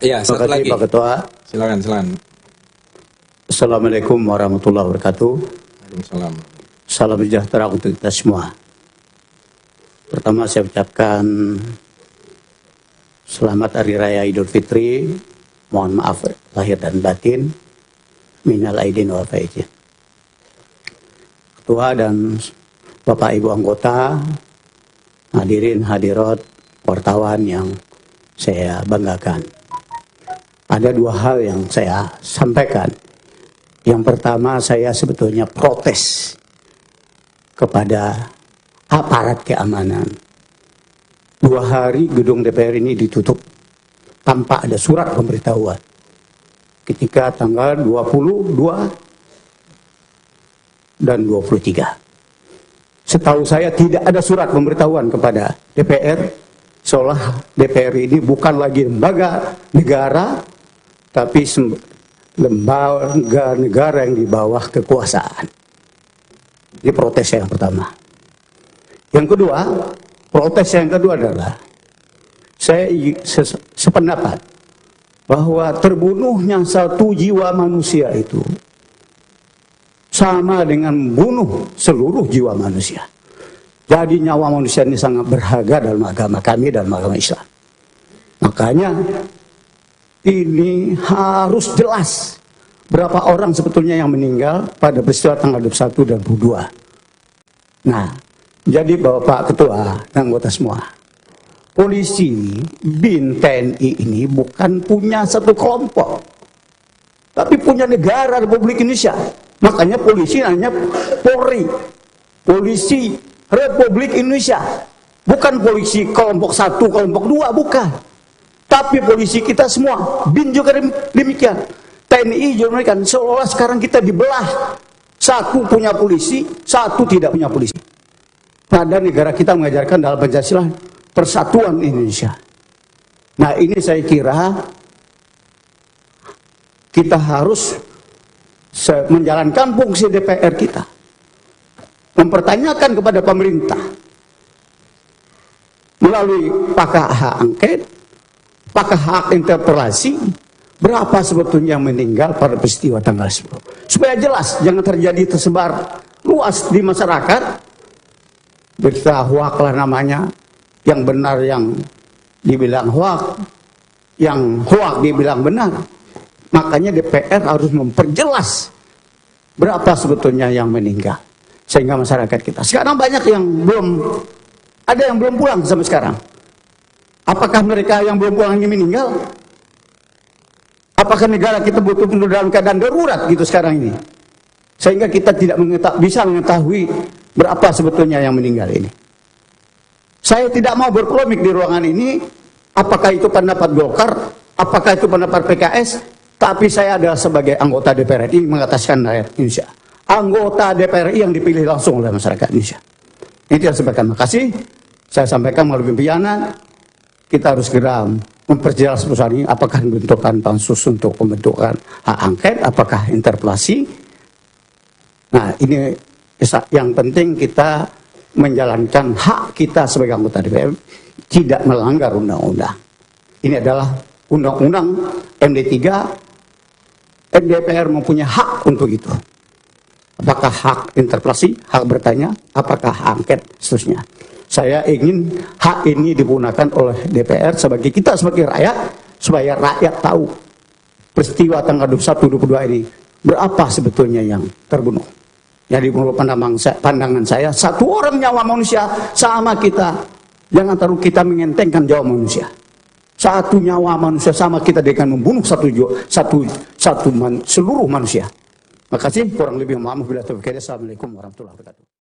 Iya, Terima kasih lagi. Pak Ketua. Silakan. Assalamualaikum warahmatullahi wabarakatuh. Waalaikumsalam. Salam sejahtera untuk kita semua. Pertama saya ucapkan selamat Hari Raya Idul Fitri. Mohon maaf lahir dan batin. Minal aidin wal faizin. Ketua dan Bapak Ibu anggota, hadirin hadirat, wartawan yang saya banggakan. Ada dua hal yang saya sampaikan. Yang pertama, saya sebetulnya protes kepada aparat keamanan. 2 hari gedung DPR ini ditutup tanpa ada surat pemberitahuan. Ketika tanggal 22 dan 23. Setahu saya tidak ada surat pemberitahuan kepada DPR, seolah DPR ini bukan lagi lembaga negara, tapi lembaga negara yang di bawah kekuasaan. Ini protes yang pertama. Yang kedua, protes yang kedua adalah saya sependapat bahwa terbunuhnya satu jiwa manusia itu sama dengan bunuh seluruh jiwa manusia. Jadi nyawa manusia ini sangat berharga dalam agama kami dan agama Islam. Makanya ini harus jelas berapa orang sebetulnya yang meninggal pada peristiwa tanggal 21 dan 22. Nah, jadi Bapak Ketua dan anggota semua, polisi, BIN, TNI ini bukan punya satu kelompok, tapi punya negara Republik Indonesia. Makanya polisi namanya Polri, Polisi Republik Indonesia. Bukan polisi kelompok 1, kelompok 2, bukan. Tapi polisi kita semua, BIN juga demikian, TNI juga demikian. Seolah sekarang kita dibelah, satu punya polisi, satu tidak punya polisi. Pada negara kita mengajarkan dalam Pancasila Persatuan Indonesia. Nah, ini saya kira kita harus menjalankan fungsi DPR kita, mempertanyakan kepada pemerintah melalui apakah hak angket, apakah hak interpelasi, berapa sebetulnya yang meninggal pada peristiwa tanggal 10. Supaya jelas, jangan terjadi tersebar luas di masyarakat. Berita hoak lah namanya, yang benar yang dibilang hoak, yang hoak dibilang benar. Makanya DPR harus memperjelas berapa sebetulnya yang meninggal, sehingga masyarakat kita. Sekarang banyak yang ada yang belum pulang sampai sekarang. Apakah mereka yang belum pulang ini meninggal? Apakah negara kita betul-betul dalam keadaan darurat gitu sekarang ini? Sehingga kita tidak bisa mengetahui berapa sebetulnya yang meninggal ini. Saya tidak mau berpolemik di ruangan ini, apakah itu pendapat Golkar, apakah itu pendapat PKS, tapi saya adalah sebagai anggota DPR RI mengataskan rakyat Indonesia. Anggota DPR RI yang dipilih langsung oleh masyarakat Indonesia. Ini yang saya sampaikan. Terima kasih. Saya sampaikan melalui pimpinan, kita harus segera memperjelas perusahaan ini, apakah membentukkan pansus untuk pembentukan hak angket, apakah interpelasi. Nah, ini yang penting kita menjalankan hak kita sebagai anggota DPR, tidak melanggar undang-undang. Ini adalah undang-undang MD3, DPR mempunyai hak untuk itu. Apakah hak interpelasi, hak bertanya, apakah hak angket, seterusnya. Saya ingin hak ini digunakan oleh DPR sebagai kita sebagai rakyat, supaya rakyat tahu peristiwa tanggal 21-22 ini berapa sebetulnya yang terbunuh. Jadi menurut pandangan saya, satu orang nyawa manusia sama kita. Jangan terlalu kita mengentengkan nyawa manusia. Satu nyawa manusia sama kita dengan membunuh seluruh manusia. Terima kasih, kurang lebih mohon maaf. Assalamualaikum warahmatullahi wabarakatuh.